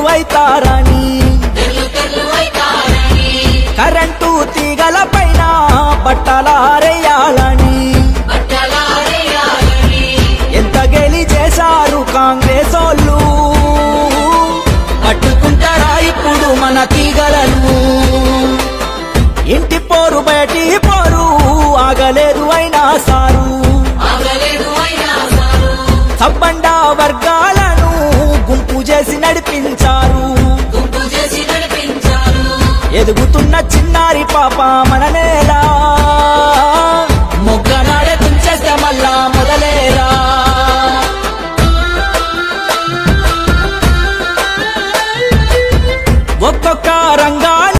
అయితారని current తీగల పైన బట్టలారేయాలని ఎంత గెలి చేశారు కాంగ్రెస్ వాళ్ళు పట్టుకుంటారా ఇప్పుడు మన తీగలను ఇంటి పోరు బయటి పోరు ఆగలేదు అయినా సారు సబ్బండ వర్గాలను గుంపు చేసి నడిపించారు ఎదుగుతున్న చిన్నారి పాప మన నేల